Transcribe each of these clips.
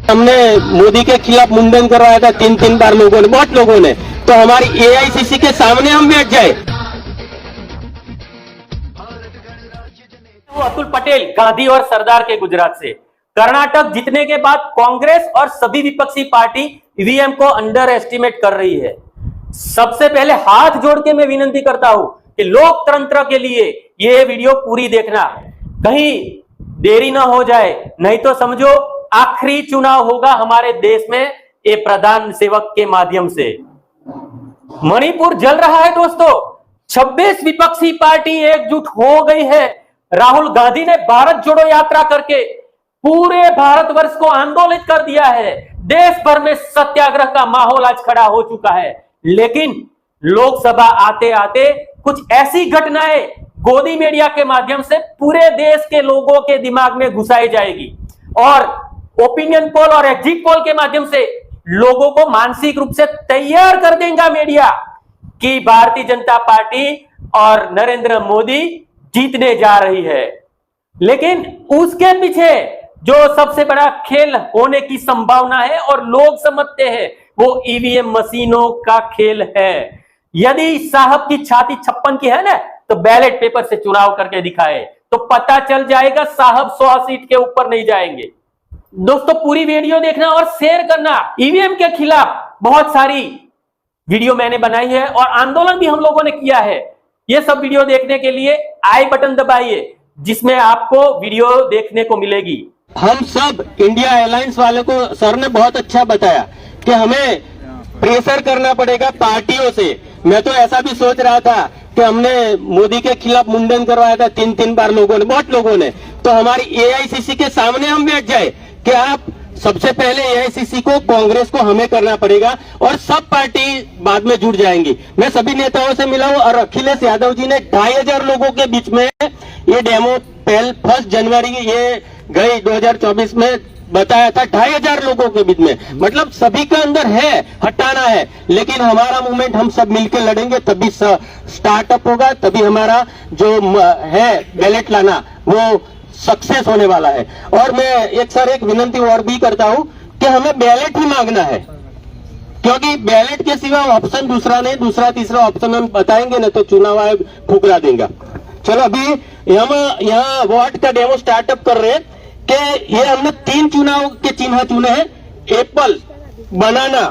हमने मोदी के खिलाफ मुंडन करवाया था 3 बार लोगों ने, बहुत लोगों ने। तो हमारी एआईसीसी के सामने हम बैठ जाए। वो अतुल पटेल गांधी और सरदार के गुजरात से। कर्नाटक जीतने के बाद कांग्रेस और सभी विपक्षी पार्टी ईवीएम को अंडर एस्टिमेट कर रही है। सबसे पहले हाथ जोड़ के मैं विनती करता हूं कि लोकतंत्र के लिए यह वीडियो पूरी देखना, कहीं देरी ना हो जाए, नहीं तो समझो आखिरी चुनाव होगा हमारे देश में ये प्रधान सेवक के माध्यम से। मणिपुर जल रहा है दोस्तों, 26 विपक्षी पार्टी एकजुट हो गई है। राहुल गांधी ने भारत जोड़ो यात्रा करके पूरे भारतवर्ष को आंदोलित कर दिया है। देश भर में सत्याग्रह का माहौल आज खड़ा हो चुका है। लेकिन लोकसभा आते आते कुछ ऐसी घटनाएं गोदी मीडिया के माध्यम से पूरे देश के लोगों के दिमाग में घुसाई जाएगी और ओपिनियन पोल और एग्जिट पोल के माध्यम से लोगों को मानसिक रूप से तैयार कर देगा मीडिया कि भारतीय जनता पार्टी और नरेंद्र मोदी जीतने जा रही है। लेकिन उसके पीछे जो सबसे बड़ा खेल होने की संभावना है और लोग समझते हैं वो ईवीएम मशीनों का खेल है। यदि साहब की छाती 56 की है ना, तो बैलेट पेपर से चुनाव करके दिखाए तो पता चल जाएगा साहब 100 सीट के ऊपर नहीं जाएंगे। दोस्तों पूरी वीडियो देखना और शेयर करना। ईवीएम के खिलाफ बहुत सारी वीडियो मैंने बनाई है और आंदोलन भी हम लोगों ने किया है। ये सब वीडियो देखने के लिए आई बटन दबाइए जिसमें आपको वीडियो देखने को मिलेगी। हम सब इंडिया अलायंस वालों को सर ने बहुत अच्छा बताया कि हमें प्रेशर करना पड़ेगा पार्टियों से। मैं तो ऐसा भी सोच रहा था कि हमने मोदी के खिलाफ मुंडन करवाया था 3 बार लोगों ने, बहुत लोगों ने। तो हमारी एआईसीसी के सामने हम बैठ जाए कि आप सबसे पहले एआईसीसी को, कांग्रेस को हमें करना पड़ेगा और सब पार्टी बाद में जुड़ जाएंगी। मैं सभी नेताओं से मिला हूं और अखिलेश यादव जी ने 2500 लोगों के बीच में ये डेमो 1 जनवरी ये गई 2024 में बताया था, 2500 लोगों के बीच में। मतलब सभी का अंदर है, हटाना है, लेकिन हमारा मूवमेंट हम सब मिलकर लड़ेंगे तभी स्टार्टअप होगा, तभी हमारा जो है बैलेट लाना वो सक्सेस होने वाला है। और मैं एक विनती और भी करता हूं कि हमें बैलेट ही मांगना है, क्योंकि बैलेट के सिवा ऑप्शन दूसरा नहीं, दूसरा तीसरा ऑप्शन हम बताएंगे ना तो चुनाव आयोग ठुकरा देगा। चलो अभी हम यहाँ वोट का डेमो स्टार्टअप कर रहे हैं कि ये हमने 3 चुनाव के चिन्ह चुने हैं, एप्पल, बनाना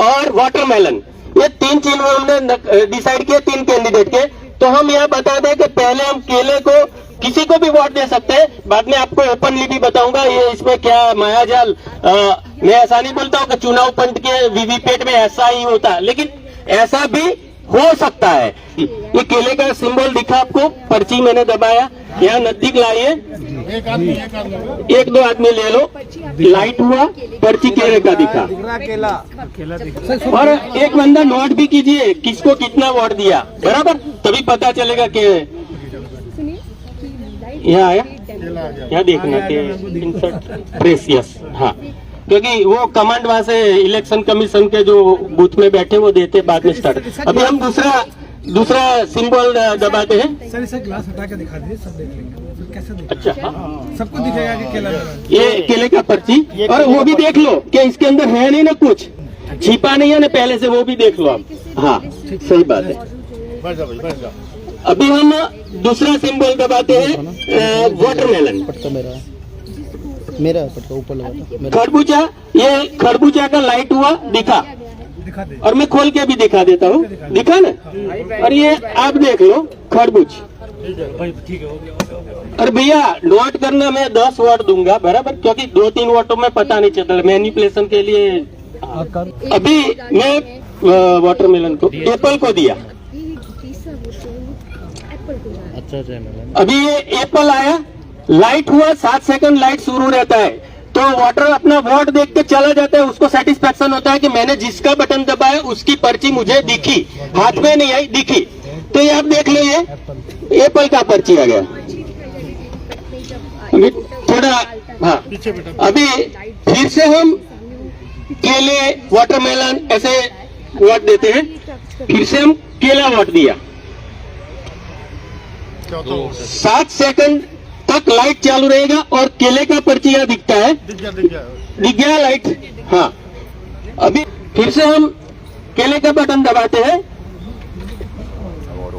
और वाटरमेलन। ये 3 चिन्ह हमने डिसाइड किए 3 कैंडिडेट के। तो हम यह बता दें कि पहले हम केले को किसी को भी वोट दे सकते हैं, बाद में आपको ओपनली भी बताऊंगा ये इसमें क्या मायाजाल। मैं ऐसा नहीं बोलता हूं कि चुनाव पंच के वीवीपैट में ऐसा ही होता है, लेकिन ऐसा भी हो सकता है। ये केले का सिंबल दिखा आपको, पर्ची मैंने दबाया, यहाँ नजदीक लाइए, 1-2 आदमी ले लो, लाइट हुआ, पर्ची केले का दिखा। और एक बंदा नोट भी कीजिए किसको कितना वोट दिया, बराबर, तभी पता चलेगा कि यहाँ आया, यहाँ देखना कि इंसर्ट प्रेस, यस, हाँ, क्योंकि वो कमांड वहां से इलेक्शन कमीशन के जो बूथ में बैठे वो देते बाद में स्टार्ट। अभी हम दूसरा सिंबल दबाते हैं। सर इसे ग्लास हटा के दिखा दीजिए, सब देख लेंगे फिर कैसे दिखेगा। अच्छा, हाँ, सबको दिखेगा कि केला, ये केले का पर्ची, और वो भी देख लो कि इसके अंदर है नहीं ना, कुछ छिपा नहीं है ना पहले से, वो भी देख लो आप। हाँ सही बात है। अभी हम दूसरा सिंबल दबाते हैं, वाटरमेलन, मेरा पटका ऊपर लगा, खरबूजा। ये खरबूजा का लाइट हुआ दिखा, और मैं खोल के भी दिखा देता हूँ, दिखा ना। और ये आप देख लो खरबूज। और भैया नोट करना, मैं 10 वोट दूंगा, बराबर, क्योंकि 2-3 वोटों में पता नहीं चलता, मैनिपुलेशन के लिए। अभी मैं वाटरमेलन को, एप्पल को दिया। अच्छा, अभी ये एप्पल आया, लाइट हुआ, 7 सेकंड लाइट शुरू रहता है, तो वाटर अपना वोट देख के चला जाता है, उसको सेटिस्फेक्शन होता है कि मैंने जिसका बटन दबाया उसकी पर्ची मुझे दिखी, हाथ में नहीं आई, दिखी। तो ये आप देख लो, ये एप्पल का पर्ची आ गया। अभी थोड़ा, हाँ, अभी फिर से हम केले, वाटरमेलन ऐसे वोट देते हैं, फिर से हम केला वोट दिया, 7 सेकंड तक लाइट चालू रहेगा और केले का पर्ची यहाँ दिखता है, दिख गया लाइट। हाँ, अभी फिर से हम केले का बटन दबाते हैं,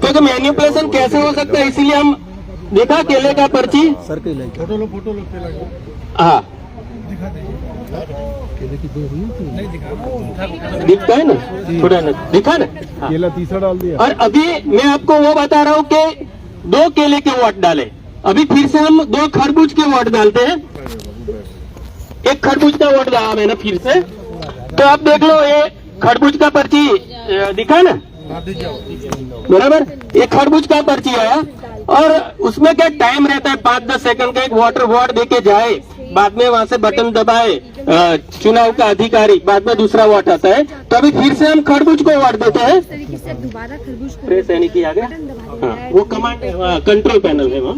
क्योंकि मैनिपुलेशन कैसे हो सकता है, इसीलिए हम देखा केले का पर्ची। सर कई लाइट फोटो लो पे हाँ, दिखा नहीं दिखा दिखता है ना, थोड़ा ना दिखा ना। हाँ। केला तीसरा डाल दिया। और अभी मैं आपको वो बता रहा हूँ कि 2 केले के वोट डाले, अभी फिर से हम 2 खरबूज के वोट डालते हैं। एक खरबूज का वोट डाला मैंने फिर से, तो आप देख लो ये खरबूज का पर्ची दिखा ना, बराबर। ये खरबूज का पर्ची आया और उसमें क्या टाइम रहता है 5-10 सेकंड का, एक वोट दे के जाए, बाद में वहां से बटन दबाए चुनाव का अधिकारी, बाद में दूसरा वोट आता है। तो अभी फिर से हम खरबूज को वोट देते हैं। इस तरीके से दोबारा खरबूज को प्रेस यानी कि आ गया, बटन दबाते हाँ, हैं। वो कमांड कंट्रोल पैनल है वहाँ।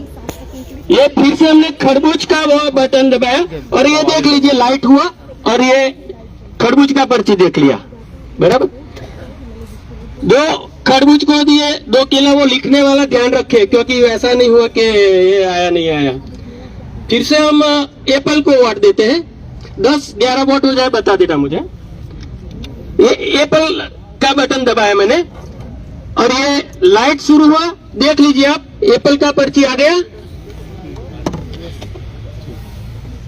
ये फिर से हमने खरबूज का वो बटन दबाया और ये देख लीजिए लाइट हुआ और ये खरबूज का पर्ची देख लिया, बराबर। 2 खरबूज को दिए, 2 केला, वो लिखने वाला ध्यान रखे, क्योंकि ऐसा नहीं हुआ कि ये आया नहीं आया। फिर से हम एप्पल को वोट देते हैं, 10-11 वोट हो जाए बता देना मुझे। ये एप्पल का बटन दबाया मैंने और ये लाइट शुरू हुआ, देख लीजिए आप, एप्पल का पर्ची आ गया।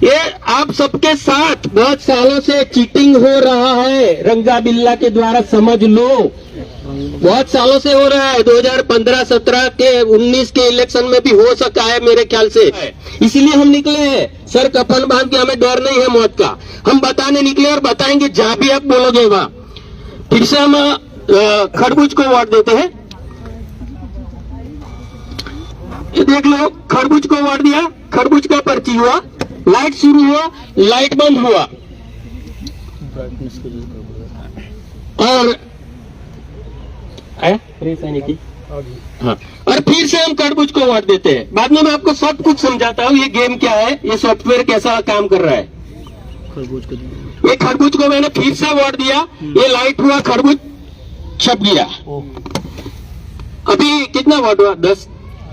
ये आप सबके साथ बहुत सालों से चीटिंग हो रहा है, रंगा बिल्ला के द्वारा, समझ लो। बहुत सालों से हो रहा है, 2015-17 के 19 के इलेक्शन में भी हो सका है मेरे ख्याल से। इसीलिए हम निकले हैं, सर कफन बांध के, हमें डर नहीं है मौत का, हम बताने निकले और बताएंगे जहां भी आप बोलोगे वहां। फिर से हम खरबूज को वोट देते हैं, ये देख लो, खरबूज को वोट दिया, खरबूज का पर्ची हुआ, लाइट शुरू हुआ, लाइट बंद हुआ और हाँ, और फिर से हम खरबूज को वोट देते हैं। बाद में मैं आपको सब कुछ समझाता हूँ ये गेम क्या है, ये सॉफ्टवेयर कैसा काम कर रहा है। खरबूज को ये खरबूज को मैंने फिर से वोट दिया, ये लाइट हुआ, खरबूज छप गया। अभी कितना वोट हुआ? 10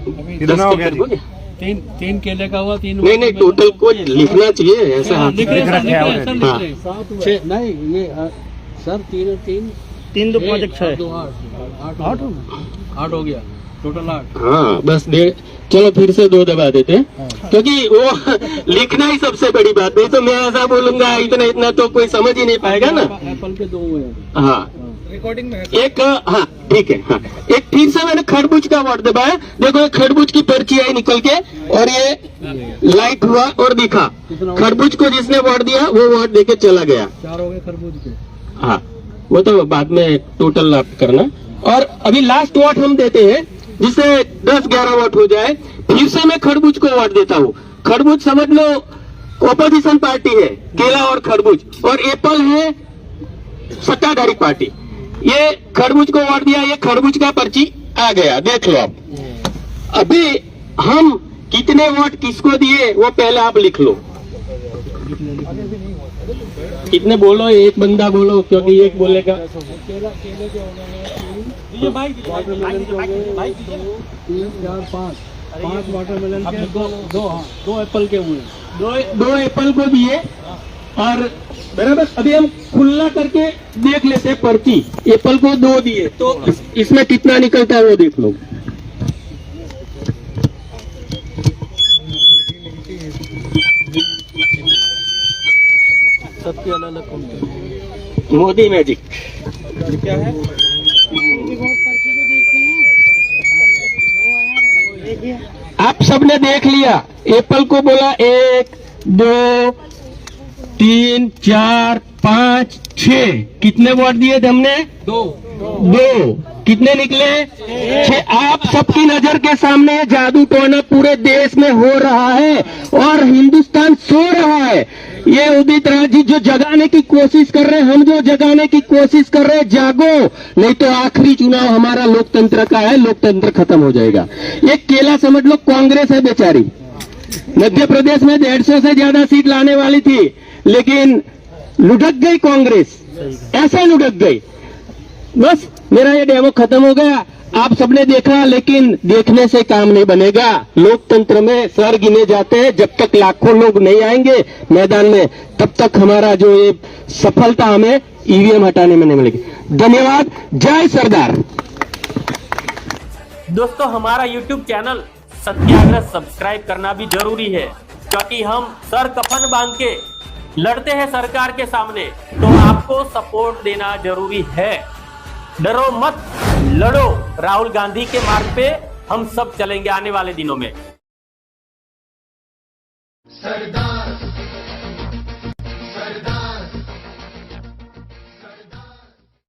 हो गया हो गया। 3 केले का हुआ, 3 नहीं टोटल को लिखना चाहिए ऐसा। हाँ, नहीं ये सर 3 2 5 6 8 हो गया, टोटल 8। हाँ बस चलो फिर से 2 दबा देते हैं, क्योंकि वो लिखना ही सबसे बड़ी बात। नहीं तो मैं ऐसा बोलूंगा इतना तो कोई समझ ही नहीं पाएगा ना। एप्पल के 2 हुए। हाँ, रिकॉर्डिंग में एक, हाँ ठीक है। हाँ, एक फिर से मैंने खरबूज का वोट दबाया, देखो ये खरबूज की पर्ची आई निकल के और ये लाइट हुआ और दिखा। खरबूज को जिसने वोट दिया वो वोट देके चला गया। 4 हो गए खरबूज के। हाँ, वो तो बाद में टोटल आप करना। और अभी लास्ट वोट हम देते हैं, जिससे 10-11 वोट हो जाए। फिर से मैं खरबूज को वोट देता हूँ। खरबूज समझ लो ओपोजिशन पार्टी है, केला और खरबूज, और एप्पल है सत्ताधारी पार्टी। ये खरबूज को वोट दिया, ये खरबूज का पर्ची आ गया, देख लो आप। अभी हम कितने वोट किसको दिए वो पहले आप लिख लो। कितने बोलो, एक बंदा बोलो, क्योंकि एक बोलेगा। केले के हो गए 3 4 5 वाटरमेलन के, 2 एप्पल के हुए। 2 एप्पल को दिए और बराबर। अभी हम खुला करके देख लेते हैं पर्ची। एप्पल को 2 दिए तो इसमें कितना निकलता है वो देख लो। सबके अलग अलग कंपनी। मोदी मैजिक क्या है? आप सबने देख लिया। एप्पल को बोला 1 2 3 4 5 6, कितने वोट दिए थे हमने? 2। कितने निकले? 6। आप सबकी नजर के सामने ये जादू टोना पूरे देश में हो रहा है और हिंदुस्तान सो रहा है। ये उदित राज जी जो जगाने की कोशिश कर रहे हैं, हम जो जगाने की कोशिश कर रहे हैं, जागो, नहीं तो आखिरी चुनाव हमारा लोकतंत्र का है, लोकतंत्र खत्म हो जाएगा। एक केला समझ लो कांग्रेस है बेचारी, मध्य प्रदेश में 150 से ज्यादा सीट लाने वाली थी, लेकिन लुढ़क गई कांग्रेस, ऐसा लुढ़क गई। बस मेरा ये डेमो खत्म हो गया। आप सबने देखा, लेकिन देखने से काम नहीं बनेगा। लोकतंत्र में सर गिने जाते हैं। जब तक लाखों लोग नहीं आएंगे मैदान में, तब तक हमारा जो ये सफलता हमें ईवीएम हटाने में नहीं मिलेगी। धन्यवाद। जय सरदार। दोस्तों, हमारा YouTube चैनल सत्याग्रह सब्सक्राइब करना भी जरूरी है, क्योंकि हम सर कफन बांध के लड़ते हैं सरकार के सामने, तो आपको सपोर्ट देना जरूरी है। डरो मत, लड़ो। राहुल गांधी के मार्ग पे हम सब चलेंगे आने वाले दिनों में। सरदार